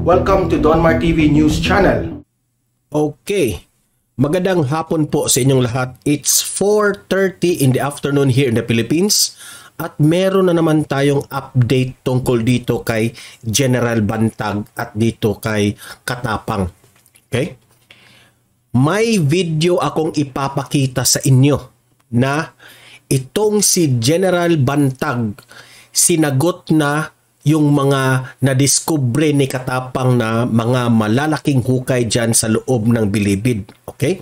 Welcome to Donmar TV News Channel. Okay, magandang hapon po sa inyong lahat. It's 4:30 in the afternoon here in the Philippines at meron na naman tayong update tungkol dito kay General Bantag at dito kay Katapang. Okay? May video akong ipapakita sa inyo na itong si General Bantag sinagot na yung mga nadiskubre ni Katapang na mga malalaking hukay dyan sa loob ng Bilibid. Okay?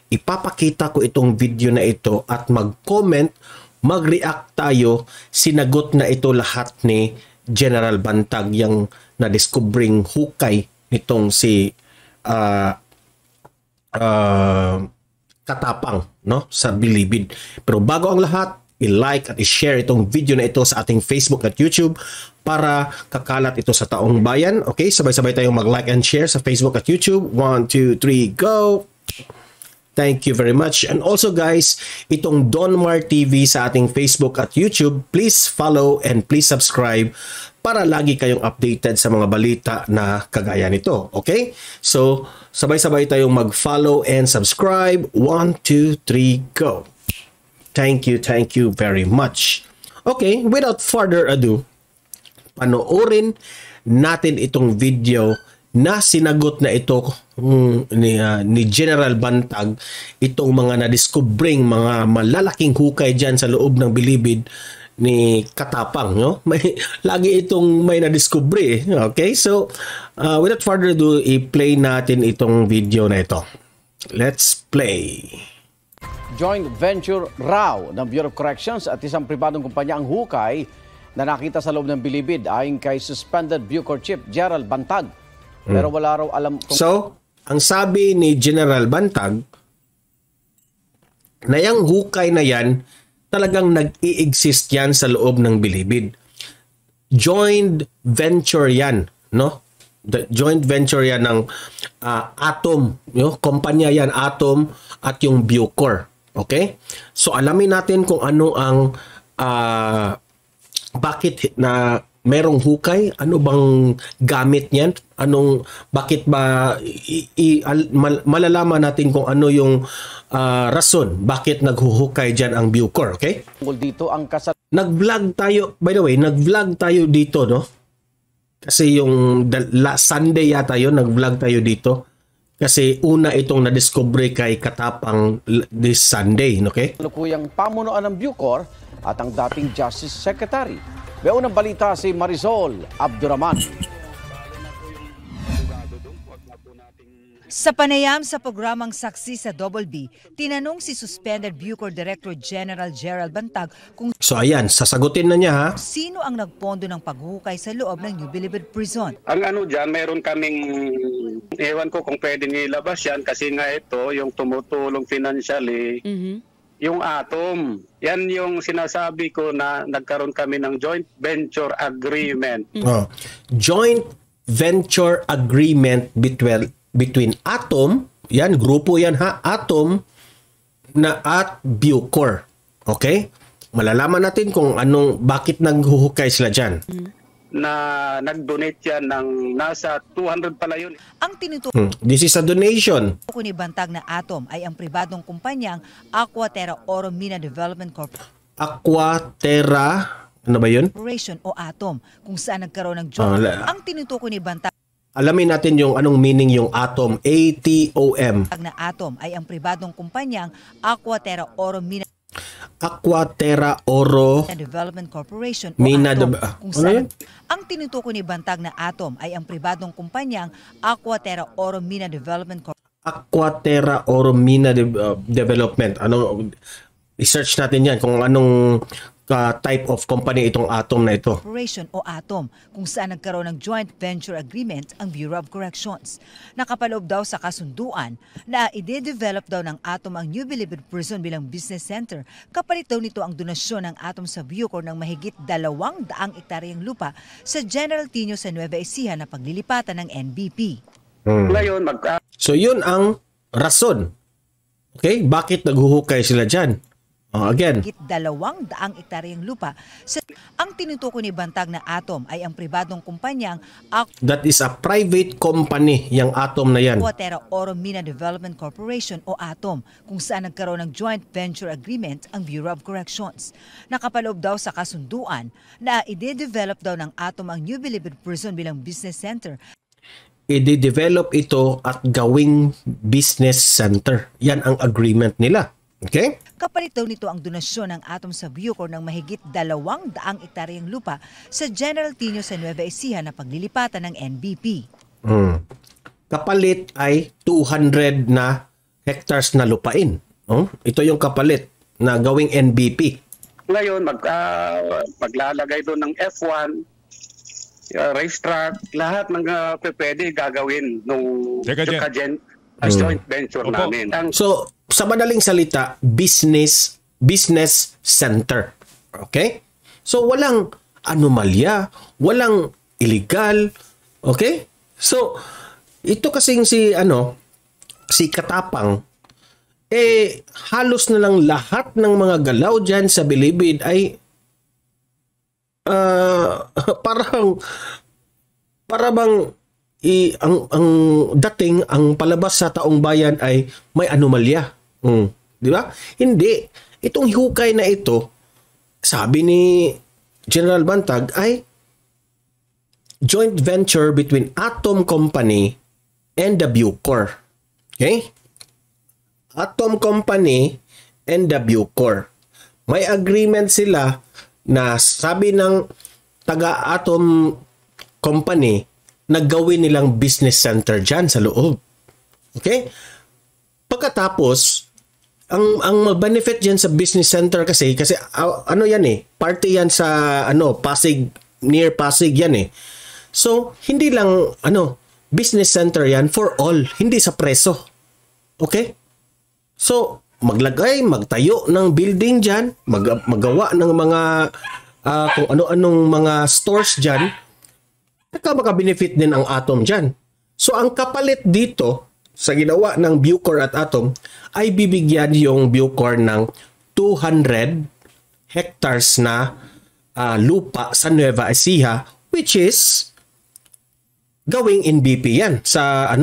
Ipapakita ko itong video na ito at mag-comment, mag-react tayo. Sinagot na ito lahat ni General Bantag, yung nadiskubring hukay nitong si Katapang, no, sa Bilibid. Pero bago ang lahat, i-like at i-share itong video na ito sa ating Facebook at YouTube para kakalat ito sa taong bayan. Okay, sabay-sabay tayong mag-like and share sa Facebook at YouTube. 1, 2, 3, go! Thank you very much. And also guys, itong Donmar TV sa ating Facebook at YouTube, please follow and please subscribe para lagi kayong updated sa mga balita na kagaya nito. Okay? So, sabay-sabay tayong mag-follow and subscribe. 1, 2, 3, go! Thank you very much. Okay, without further ado, panoorin natin itong video na sinagot na ito ni General Bantag, itong mga nadiskubring mga malalaking hukay dyan sa loob ng Bilibid ni Katapang. No? Lagi itong may nadiskubre. Okay, so without further ado, i-play natin itong video na ito. Let's play. Joint venture raw ng Bureau of Corrections at isang pribadong kumpanya ang hukay na nakita sa loob ng Bilibid ayon kay suspended Bucor Chief General Bantag. Pero wala raw alam kung... So, ang sabi ni General Bantag na yung hukay na yan talagang nag-i-exist yan sa loob ng Bilibid. Joint venture yan, no? The joint venture yan ng Atom, no? Kumpanya yan, Atom at yung Bucor. Okay? So alamin natin kung ano ang bakit na merong hukay, ano bang gamit niyan, bakit ba malalaman natin kung ano yung rason bakit naghuhukay diyan ang Bucor. Okay? Dito ang Nag-vlog tayo, by the way, nag-vlog tayo dito, no? Kasi yung Sunday yata yun, nag-vlog tayo dito. Kasi una itong nadiskubre kay Katapang this Sunday, okay? Lukuyang pamunuan ng Bucor at ang dating Justice Secretary. May unang balita si Marisol Abduraman. Sa panayam sa programang Saksi sa Double B, tinanong si suspended Bucor Director General Gerald Bantag kung so ayan, sasagutin na niya ha. Sino ang nagpondo ng paghukay sa loob ng New Bilibid Prison. Ang ano dyan, mayroon kaming, ewan ko kung pwede nilabas yan kasi nga ito, yung tumutulong financially, yung Atom. Yan yung sinasabi ko na nagkaroon kami ng joint venture agreement. Joint venture agreement between Atom, yan, grupo yan ha, Atom na at Bucor. Okay? Malalaman natin kung bakit naghuhukay sila dyan. Na nag-donate yan ng nasa 200 pala yun. Ang tinutukoy This is a donation. ni Bantag na Atom ay ang pribadong kumpanyang Aquaterra Oro Mina Development Aquaterra, ano ba yun? Corporation o Atom, kung saan nagkaroon ng joint. Ang tinutukoy ni Bantag Alamin natin yung anong meaning yung Atom, A-T-O-M. na Atom ay ang pribadong kumpanyang Aquaterra Oro Mina Development Corporation o Atom, kung saan ang tinutukoy ni Bantag na Atom ay ang pribadong kumpanyang Aquaterra Oro Mina Development Corporation. Aquaterra Oro Mina Development. I-search natin yan kung anong type of company itong Atom na ito. Corporation o Atom, kung saan nagkaroon ng joint venture agreement ang Bureau of Corrections. Nakapaloob daw sa kasunduan na ide-develop daw ng Atom ang New Bilibid Prison bilang business center. Kapalit daw nito ang donasyon ng Atom sa Bucor ng mahigit 200 ektaryang lupa sa General Tino sa Nueva Ecija na paglilipatan ng NBP. Ngayon, so yun ang rason. Okay? Bakit naghuhukay sila dyan? Again, higit 200 ektaryang lupa. Ang tinutukoy ni Bantag na Atom ay ang pribadong kumpanyang that is a private company, yung Atom na yan. Aquaterra Oro Mina Development Corporation o Atom, kung saan nagkaroon ng joint venture agreement ang Bureau of Corrections. Nakapaloob daw sa kasunduan na ide-develop daw ng Atom ang New Bilibid Prison bilang business center. I-develop ito at gawing business center. Yan ang agreement nila. Okay? Kapalit daw nito ang donasyon ng Atom sa Bucor ng mahigit 200 ektaryang lupa sa General Tino sa Nueva Ecija na paglilipatan ng NBP. Kapalit ay 200 na hectares na lupain. Ito yung kapalit na gawing NBP. Ngayon, maglalagay doon ng F1, racetrack, lahat ng pwede gagawin nung joint venture namin. So, sa madaling salita, business center. Okay? So, walang anomalya, walang illegal. Okay? So, ito kasing si Katapang, halos na lang lahat ng mga galaw dyan sa Bilibid ay para bang ang dating ang palabas sa taong bayan ay may anomalya. Di ba? Hindi. Itong hukay na ito, sabi ni General Bantag, ay joint venture between Atom Company and the Bucor. Okay? Atom Company and the Bucor. May agreement sila na sabi ng taga-Atom Company na gawin nilang business center dyan sa loob. Okay? Pagkatapos, ang benefit diyan sa business center kasi ano yan party yan sa Pasig, near Pasig yan So hindi lang business center yan for all, hindi sa preso. Okay? So magtayo ng building diyan, magawa ng mga kung ano-anong mga stores diyan, maka-benefit din ang Atom diyan. So ang kapalit dito sa ginawa ng Bucor at Atom ay bibigyan yung Bucor ng 200 hectares na lupa sa Nueva Ecija, which is gawing NBP yan sa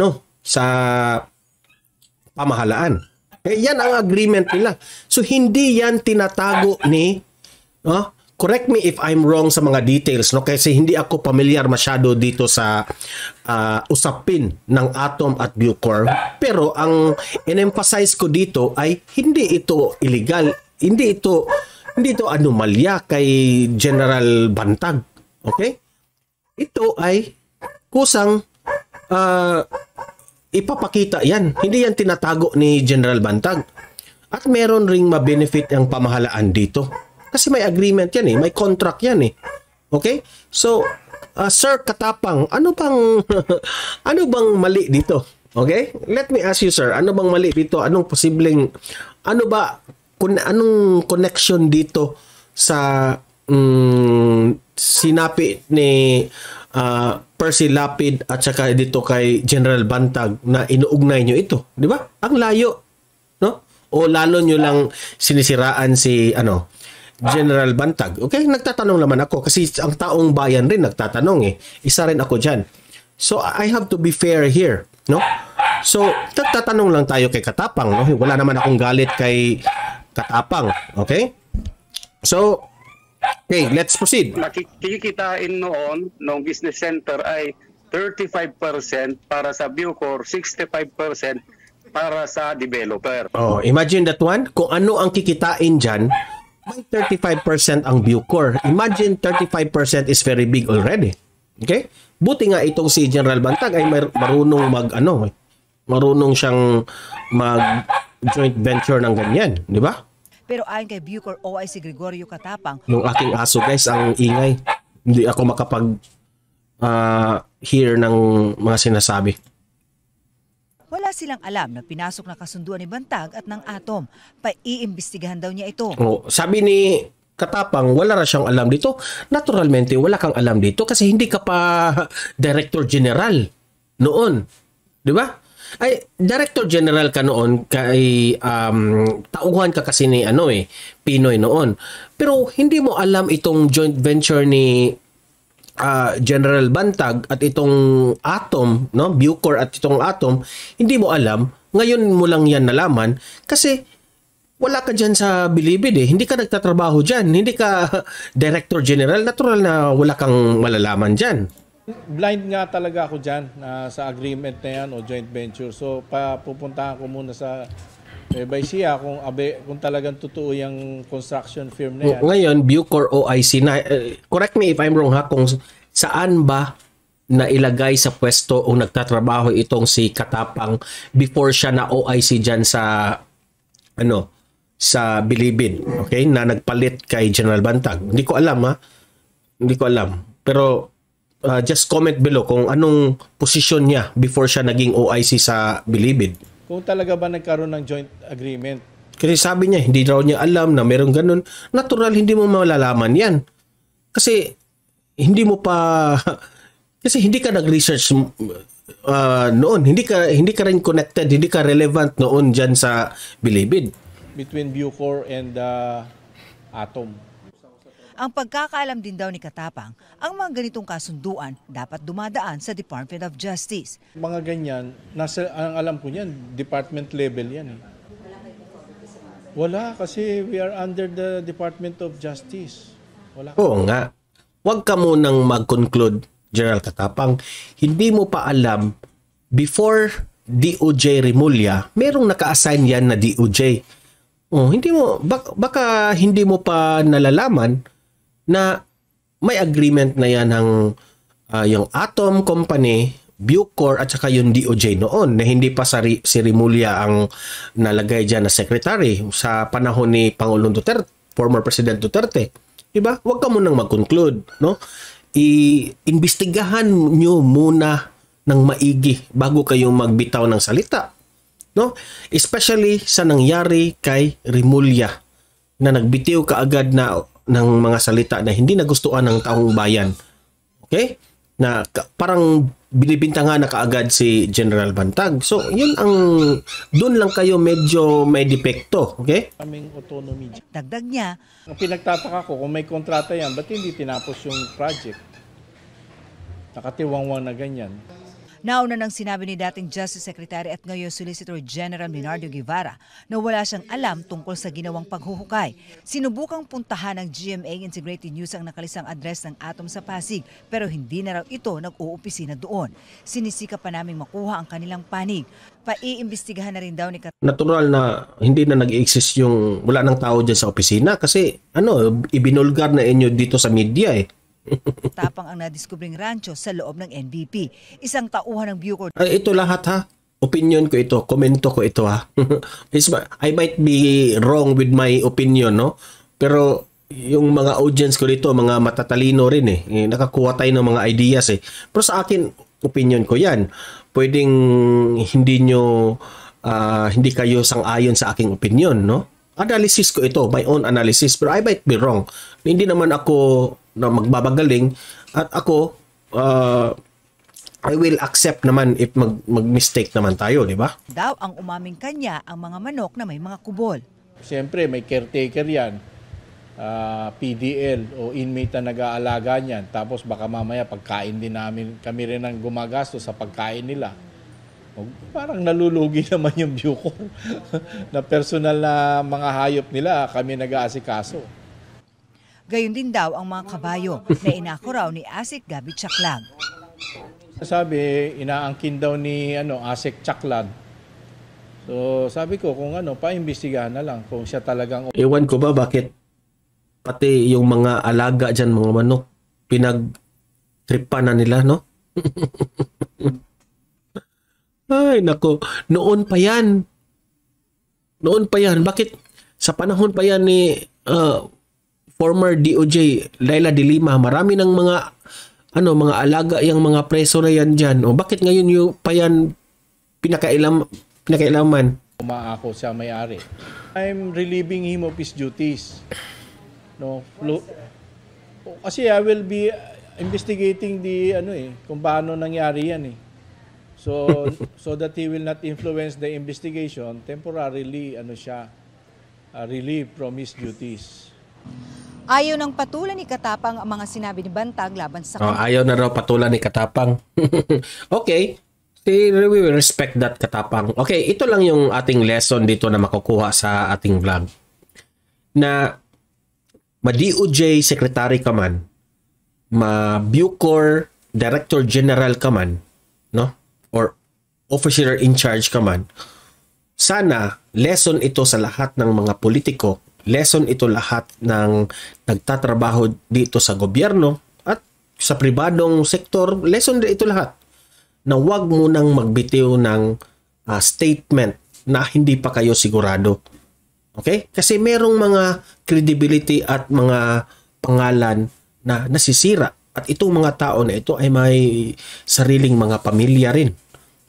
pamahalaan. Yan ang agreement nila. So hindi yan tinatago ni correct me if I'm wrong sa mga details, kasi hindi ako familiar masyado dito sa usapin ng Atom at Bucor. Pero ang in-emphasize ko dito ay hindi ito illegal, hindi ito anomalya kay General Bantag. Okay? Ito ay kusang ipapakita yan. Hindi yan tinatago ni General Bantag. At meron ring ma-benefit ang pamahalaan dito. Kasi may agreement yan may contract yan Okay? So, Sir Katapang, ano bang mali dito? Okay? Let me ask you, sir, ano bang mali dito? Anong posibleng, anong connection dito sa sinapi ni Percy Lapid at saka dito kay General Bantag na inuugnay nyo ito? Di ba? Ang layo. No? O lalo nyo lang sinisiraan si General Bantag. Okay, nagtatanong naman ako kasi ang taong bayan rin nagtatanong Isa rin ako dyan. So, I have to be fair here, no? So, nagtatanong lang tayo kay Katapang, no? Wala naman akong galit kay Katapang, okay? So, okay, let's proceed. Nakikitain noon ng business center ay 35% para sa Bucor, 65% para sa developer. Oh, imagine that one. Kung ano ang kikitain dyan, may 35% ang Bucor. Imagine 35% is very big already. Okay? Buti nga itong si General Bantag ay marunong marunong siyang mag joint venture ng ganyan, di ba? Pero ayon kay Bucor OIC Gregorio Katapang, yung aking aso guys, ang ingay. Hindi ako makapag hear ng mga sinasabi. wala silang alam na pinasok na kasunduan ni Bantag at ng Atom. Paiimbestigahan daw niya ito. Sabi ni Katapang, wala na siyang alam dito. Naturalmente, wala kang alam dito kasi hindi ka pa Director General noon. Di ba? Ay, Director General ka noon kay tauhan ka kasi ni Pinoy noon. Pero hindi mo alam itong joint venture ni General Bantag at itong Atom, no? Bucor at itong Atom, hindi mo alam. Ngayon mo lang yan nalaman kasi wala ka dyan sa Bilibid eh. Hindi ka nagtatrabaho dyan. Hindi ka Director General. Natural na wala kang malalaman dyan. Blind nga talaga ako dyan sa agreement na yan o joint venture. So, pupuntahan ko muna sa Baisia kung talagang totoo yung construction firm na yan. Ngayon, Bucor OIC na. Correct me if I'm wrong ha, kung saan ba na ilagay sa pwesto o nagtatrabaho itong si Katapang before siya na OIC dyan sa sa Bilibid, okay, na nagpalit kay General Bantag. Hindi ko alam ha. Hindi ko alam. Pero just comment below kung anong posisyon niya before siya naging OIC sa Bilibid. Kung talaga ba nagkaroon ng joint agreement. Kasi sabi niya, hindi raw niya alam na meron ganun. Natural, hindi mo malalaman yan. Kasi hindi mo pa kasi hindi ka nag-research noon. Hindi ka rin connected, hindi ka relevant noon dyan sa Bilibid. Between Bucor and Atom. Ang pagkakaalam din daw ni Katapang, ang mga ganitong kasunduan dapat dumadaan sa Department of Justice. Mga ganyan, ang alam ko niyan, department level yan eh. Wala kasi we are under the Department of Justice. Wala. Oo nga. Huwag ka munang mag-conclude, General Katapang. Hindi mo pa alam, before DOJ Remulla, merong naka-assign yan na DOJ. Hindi mo, baka hindi mo pa nalalaman na may agreement na yan ng yung Atom Company, Bucor at saka yung DOJ noon na hindi pa si Remulla ang nalagay dyan na secretary sa panahon ni Pangulong Duterte, former President Duterte. Diba? Huwag ka munang mag-conclude, no? Iimbestigahan nyo muna ng maigi bago kayong magbitaw ng salita. No? Especially sa nangyari kay Remulla na nagbitiw kaagad na ng mga salita na hindi nagustuhan ng taong bayan. Okay? Na parang binibintangan na kaagad si General Bantag. So, yun doon lang kayo medyo may depekto. Okay? Kaming autonomy. Dagdag niya, Ang pinagtataka ko, kung may kontrata yan, ba't hindi tinapos yung project? Nakatiwangwang na ganyan. nauna nang sinabi ni dating Justice Secretary at ngayon Solicitor General Leonardo Guevara na wala siyang alam tungkol sa ginawang paghuhukay. Sinubukang puntahan ng GMA Integrated News ang nakalisang address ng Atom sa Pasig pero hindi na raw ito nag-uupisina doon. Sinisika pa naming makuha ang kanilang panig. Paiimbestigahan na rin daw ni Natural na hindi na nag-exist yung wala nang tao dyan sa opisina kasi ibinulgar na inyo dito sa media eh. Tapang ang nadiskubring rancho sa loob ng NBP. Isang tauhan ng Bucor. Ito lahat ha. Opinion ko ito. Komento ko ito ha. I might be wrong with my opinion, no? Pero yung mga audience ko dito, mga matatalino rin eh. Nakakuha tayo ng mga ideas eh. Pero sa akin, opinion ko yan. Pwedeng hindi kayo sang-ayon sa aking opinion, no? Analysis ko ito, my own analysis. Pero I might be wrong. Hindi naman ako na magbabagaling at ako I will accept naman if mag-mistake naman tayo, di ba? Daw ang umaming kanya ang mga manok na may mga kubol. Siyempre, may caretaker yan. PDL o inmate na nag-aalaga niyan. Tapos baka mamaya pagkain din namin, kami rin ang gumagasto sa pagkain nila. Parang nalulugi naman yung Bucor na personal na mga hayop nila, kami nag-aasikaso. Gayon din daw ang mga kabayo na inako raw ni Asik Gabi Chaklag. Sabi, inaangkin daw ni Asik Chaklag. So sabi ko kung paimbestigahan na lang kung siya talagang... Ewan ko ba bakit pati yung mga alaga dyan, mga manok, pinag-tripan na nila, no? Ay, nako. Noon pa yan. Bakit sa panahon pa yan ni former DOJ Laila de Lima, marami ng mga alaga yung mga preso na yan dyan. O bakit ngayon yung pa yan pinakailaman? Umaako siya may-ari. I'm relieving him of his duties. No, kasi I will be investigating kung paano nangyari yan eh. So that he will not influence the investigation, temporarily relieved from his duties. Ayaw ng patulan ni Katapang ang mga sinabi ni Bantag laban sa kanya. Ayaw na raw patulan ni Katapang. Okay. We will respect that, Katapang. Okay, ito lang yung ating lesson dito na makukuha sa ating vlog. Na ma-DOJ Secretary ka man, ma-Bucor Director General ka man, no? Or officer in charge ka man, sana lesson ito sa lahat ng mga politiko, lesson ito lahat ng nagtatrabaho dito sa gobyerno at sa pribadong sektor, lesson ito lahat na huwag mo nang magbitiw ng statement na hindi pa kayo sigurado. Okay? Kasi merong mga credibility at mga pangalan na nasisira. At itong mga tao na ito ay may sariling mga pamilya rin.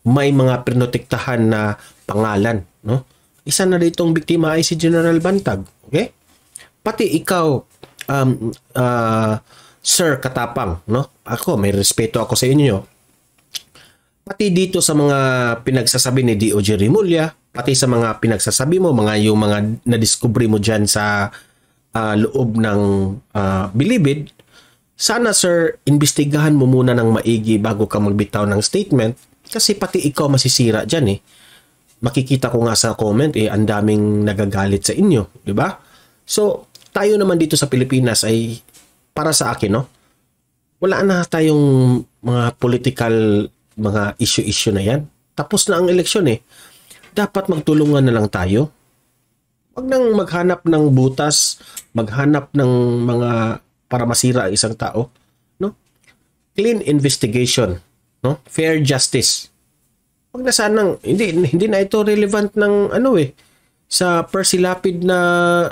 May mga pinotektahan na pangalan. No? Isa na ditong biktima ay si General Bantag. Okay? Pati ikaw, Sir Katapang, no? Ako, may respeto ako sa inyo. Pati dito sa mga pinagsasabi ni D.O.J. Rimulya, pati sa mga pinagsasabi mo, yung mga nadiskubre mo dyan sa loob ng Bilibid, sana sir, imbestigahan mo muna ng maigi bago ka magbitaw ng statement kasi pati ikaw masisira dyan eh. Makikita ko nga sa comment ang daming nagagalit sa inyo, di ba? So, tayo naman dito sa Pilipinas ay para sa akin, no? Wala na tayong mga political mga issue na yan. Tapos na ang eleksyon eh. Dapat magtulungan na lang tayo. Wag nang maghanap ng butas, maghanap ng mga para masira ang isang tao, no? Clean investigation, no? Fair justice. Wag na sanang hindi na ito relevant ng sa persilapid na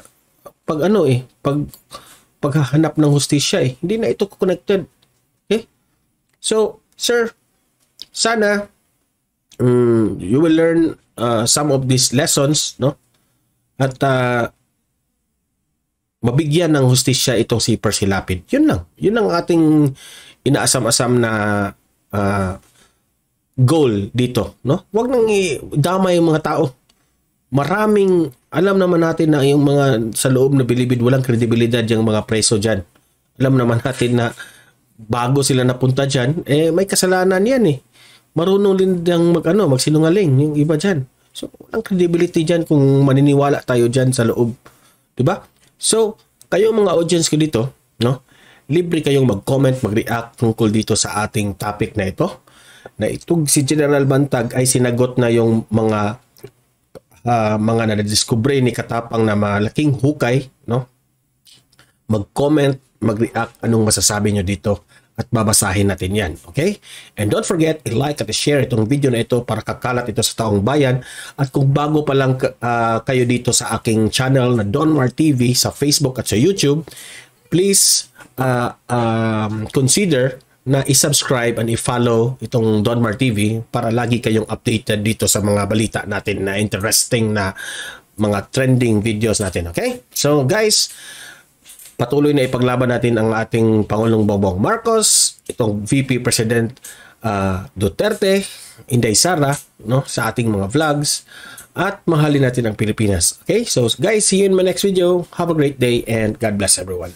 paghahanap ng hustisya eh. Hindi na ito connected. Okay? So, sir, sana you will learn some of these lessons, no? At mabigyan ng hustisya itong si Percy Lapid. Yun lang. Yun ang ating inaasam-asam na goal dito, no? Huwag nang idamay yung mga tao. Maraming, alam naman natin na yung mga sa loob na Bilibid, walang kredibilidad yung mga preso dyan. Alam naman natin na bago sila napunta dyan, may kasalanan yan eh. Marunong din yung magsinungaling yung iba dyan. So, walang credibility dyan kung maniniwala tayo dyan sa loob. Diba? So, kayo mga audience ko dito, no? Libre kayong mag-comment, mag-react tungkol dito sa ating topic na ito. Na itong si General Bantag ay sinagot na yung mga nadiskubre ni Katapang na malaking hukay, no? Mag-comment, mag-react anong masasabi nyo dito at babasahin natin yan, okay? And don't forget, i-like at i-share itong video na ito para kakalat ito sa taong bayan. At kung bago pa lang kayo dito sa aking channel na Donmar TV sa Facebook at sa YouTube, please consider na i-subscribe and i-follow itong Donmar TV para lagi kayong updated dito sa mga balita natin na interesting na mga trending videos natin, okay? So guys, patuloy na ipaglaban natin ang ating Pangulong Bongbong Marcos, itong VP President Duterte, Inday Sara, no, sa ating mga vlogs, at mahalin natin ang Pilipinas. Okay? So guys, see you in my next video. Have a great day and God bless everyone.